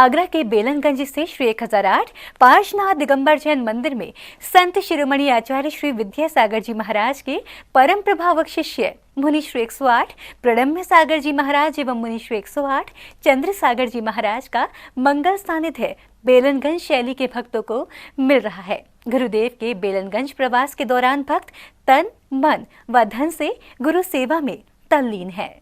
आगरा के बेलनगंज स्थित श्री 1008 पार्श्वनाथ दिगंबर जैन मंदिर में संत शिरोमणि आचार्य श्री विद्यासागर जी महाराज के परम प्रभावक शिष्य मुनि श्री 108 प्रणम्य सागर जी महाराज एवं मुनि श्री 108 चंद्र सागर जी महाराज का मंगल सानिध्य बेलनगंज शैली के भक्तों को मिल रहा है। गुरुदेव के बेलनगंज प्रवास के दौरान भक्त तन, मन व धन से गुरु सेवा में तल्लीन है।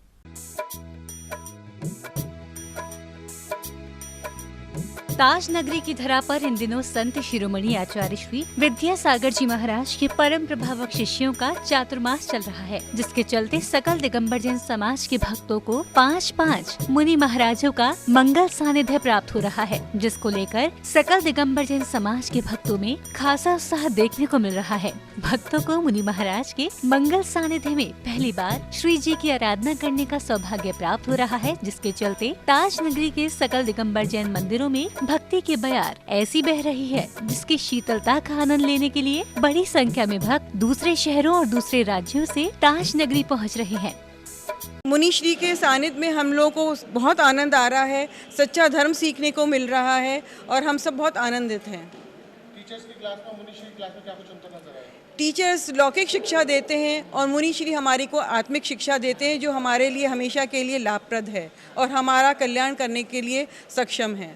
ताज नगरी की धरा पर इन दिनों संत शिरोमणि आचार्य श्री विद्यासागर जी महाराज के परम प्रभावक शिष्यों का चातुर्मास चल रहा है, जिसके चलते सकल दिगंबर जैन समाज के भक्तों को 5-5 मुनि महाराजों का मंगल सानिध्य प्राप्त हो रहा है, जिसको लेकर सकल दिगंबर जैन समाज के भक्तों में खासा उत्साह देखने को मिल रहा है। भक्तों को मुनि महाराज के मंगल सानिध्य में पहली बार श्री जी की आराधना करने का सौभाग्य प्राप्त हो रहा है, जिसके चलते ताज नगरी के सकल दिगंबर जैन मंदिरों में भक्ति की बयार ऐसी बह रही है, जिसकी शीतलता का आनंद लेने के लिए बड़ी संख्या में भक्त दूसरे शहरों और दूसरे राज्यों से ताज नगरी पहुंच रहे हैं। मुनि श्री के सानिध्य में हम लोगों को बहुत आनंद आ रहा है, सच्चा धर्म सीखने को मिल रहा है और हम सब बहुत आनंदित हैं। टीचर्स की क्लास में, मुनि श्री क्लास में क्या कुछ अंतर नजर आया? टीचर्स लौकिक शिक्षा देते हैं और मुनि श्री हमारी को आत्मिक शिक्षा देते हैं, जो हमारे लिए हमेशा के लिए लाभप्रद है और हमारा कल्याण करने के लिए सक्षम है।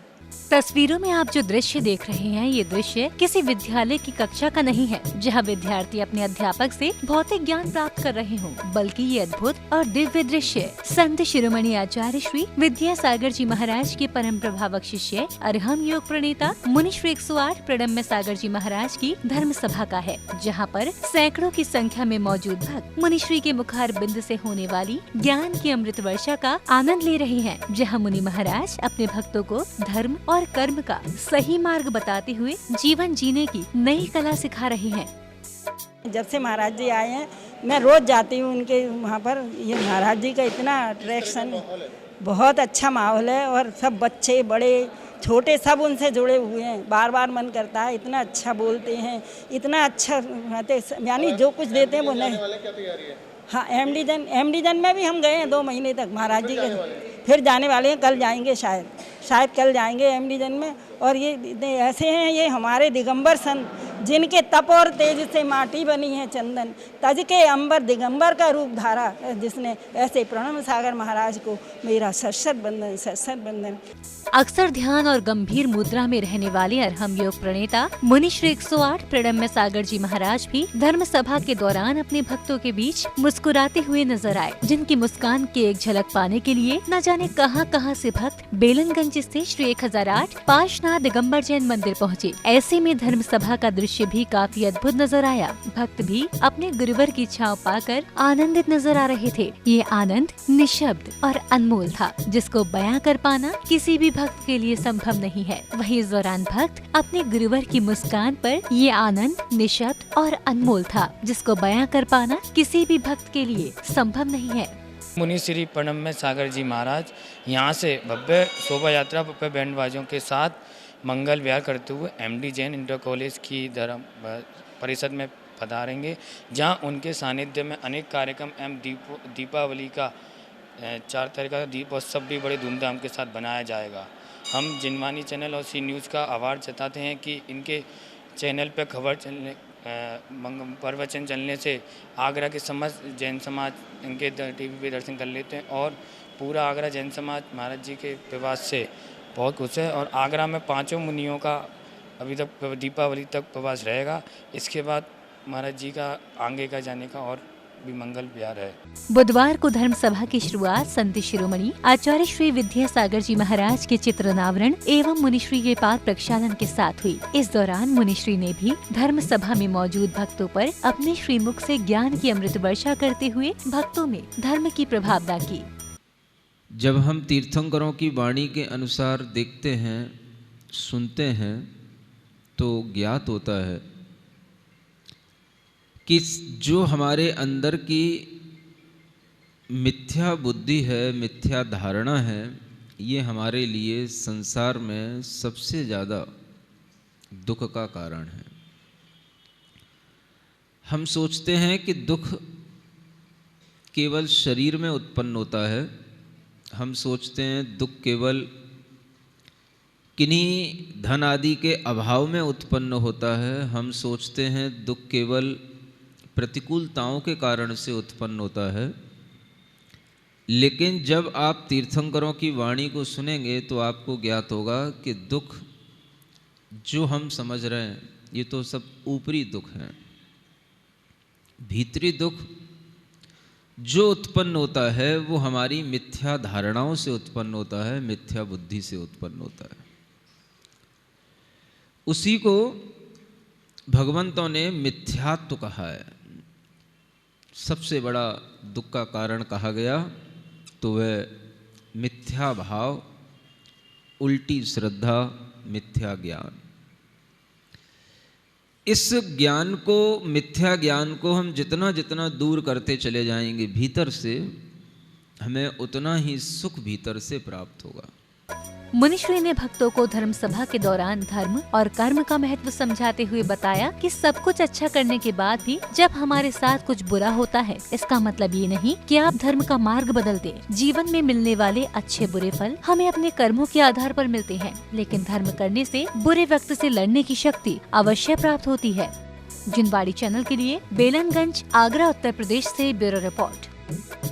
तस्वीरों में आप जो दृश्य देख रहे हैं, ये दृश्य किसी विद्यालय की कक्षा का नहीं है, जहां विद्यार्थी अपने अध्यापक से भौतिक ज्ञान प्राप्त कर रहे हों, बल्कि ये अद्भुत और दिव्य दृश्य संत शिरोमणि आचार्य श्री विद्यासागर जी महाराज के परम प्रभावक शिष्य अरहम योग प्रणेता मुनि श्री 108 प्रणम्य सागर जी महाराज की धर्म सभा का है, जहाँ पर सैकड़ों की संख्या में मौजूद भक्त मुनि श्री के मुखार बिंद से होने वाली ज्ञान की अमृत वर्षा का आनंद ले रहे हैं, जहाँ मुनि महाराज अपने भक्तों को धर्म और कर्म का सही मार्ग बताते हुए जीवन जीने की नई कला सिखा रहे हैं। जब से महाराज जी आए हैं, मैं रोज जाती हूँ उनके वहाँ पर। ये महाराज जी का इतना अट्रैक्शन, बहुत अच्छा माहौल है और सब बच्चे बड़े छोटे सब उनसे जुड़े हुए हैं। बार बार मन करता है, इतना अच्छा बोलते हैं, इतना अच्छा यानी जो कुछ देते हैं वो नहीं। हाँ, एमडी जन में भी हम गए हैं 2 महीने तक महाराज जी के, फिर जाने वाले हैं, कल जाएंगे शायद कल जाएंगे एमडी जन में। और ये ऐसे हैं, ये हमारे दिगंबर संत जिनके तप और तेज से माटी बनी है चंदन, तज के अंबर दिगंबर का रूप धारा, जिसने ऐसे प्रणम्य सागर महाराज को मेरा सशत बंधन। अक्सर ध्यान और गंभीर मुद्रा में रहने वाले अरहम योग प्रणेता मुनि श्री 108 प्रणम्य सागर जी महाराज भी धर्म सभा के दौरान अपने भक्तों के बीच मुस्कुराते हुए नजर आए, जिनकी मुस्कान की एक झलक पाने के लिए न जाने कहां से भक्त बेलनगंज स्थित श्री 1008 पार्श्वनाथ दिगंबर जैन मंदिर पहुँचे। ऐसे में धर्म सभा का दृश्य भी काफी अद्भुत नजर आया। भक्त भी अपने गुरुवर की छांव पाकर आनंदित नजर आ रहे थे। ये आनंद निशब्द और अनमोल था, जिसको बयां कर पाना किसी भी भक्त के लिए संभव नहीं है। वहीं इस दौरान भक्त अपने गुरुवर की मुस्कान पर ये आनंद निशब्द और अनमोल था, जिसको बयां कर पाना किसी भी भक्त के लिए संभव नहीं है। मुनि श्री प्रणम्य सागर जी महाराज यहाँ से भव्य शोभा यात्रा भव्य बैंड बाजों के साथ मंगल विहार करते हुए एमडी जैन इंटर कॉलेज की धर्म परिषद में पधारेंगे, जहाँ उनके सानिध्य में अनेक कार्यक्रम एवं दीपावली का 4 तारीख का दीपोत्सव भी बड़े धूमधाम के साथ बनाया जाएगा। हम जिनवानी चैनल और सी न्यूज़ का आभार जताते हैं कि इनके चैनल पर खबर चलने प्रवचन चलने से आगरा के समस्त जैन समाज इनके टीवी पे दर्शन कर लेते हैं और पूरा आगरा जैन समाज महाराज जी के प्रवास से बहुत खुश है। और आगरा में 5 मुनियों का अभी तक दीपावली तक प्रवास रहेगा। इसके बाद महाराज जी का आगे का जाने का और भी मंगल विहार है। बुधवार को धर्म सभा की शुरुआत संत शिरोमणि आचार्य श्री विद्यासागर जी महाराज के चित्रनावरण एवं मुनिश्री के पाद प्रक्षालन के साथ हुई। इस दौरान मुनिश्री ने भी धर्म सभा में मौजूद भक्तों पर अपने श्रीमुख से ज्ञान की अमृत वर्षा करते हुए भक्तों में धर्म की प्रभावना की। जब हम तीर्थंकरों की वाणी के अनुसार देखते हैं, सुनते हैं, तो ज्ञात होता है कि जो हमारे अंदर की मिथ्या बुद्धि है, मिथ्या धारणा है, ये हमारे लिए संसार में सबसे ज़्यादा दुख का कारण है। हम सोचते हैं कि दुख केवल शरीर में उत्पन्न होता है। हम सोचते हैं दुख केवल किन्हीं धन आदि के अभाव में उत्पन्न होता है। हम सोचते हैं दुख केवल प्रतिकूलताओं के कारण से उत्पन्न होता है, लेकिन जब आप तीर्थंकरों की वाणी को सुनेंगे तो आपको ज्ञात होगा कि दुख जो हम समझ रहे हैं ये तो सब ऊपरी दुख हैं। भीतरी दुख जो उत्पन्न होता है वो हमारी मिथ्या धारणाओं से उत्पन्न होता है, मिथ्या बुद्धि से उत्पन्न होता है। उसी को भगवंतों ने मिथ्यात्व कहा है। सबसे बड़ा दुख का कारण कहा गया तो वह मिथ्या भाव, उल्टी श्रद्धा, मिथ्या ज्ञान। इस ज्ञान को, मिथ्या ज्ञान को हम जितना जितना दूर करते चले जाएंगे भीतर से, हमें उतना ही सुख भीतर से प्राप्त होगा। मुनिश्री ने भक्तों को धर्म सभा के दौरान धर्म और कर्म का महत्व समझाते हुए बताया कि सब कुछ अच्छा करने के बाद भी जब हमारे साथ कुछ बुरा होता है, इसका मतलब ये नहीं कि आप धर्म का मार्ग बदल दें। जीवन में मिलने वाले अच्छे बुरे फल हमें अपने कर्मों के आधार पर मिलते हैं, लेकिन धर्म करने से बुरे वक्त से लड़ने की शक्ति अवश्य प्राप्त होती है। जिनवाड़ी चैनल के लिए बेलनगंज, आगरा, उत्तर प्रदेश से ब्यूरो रिपोर्ट।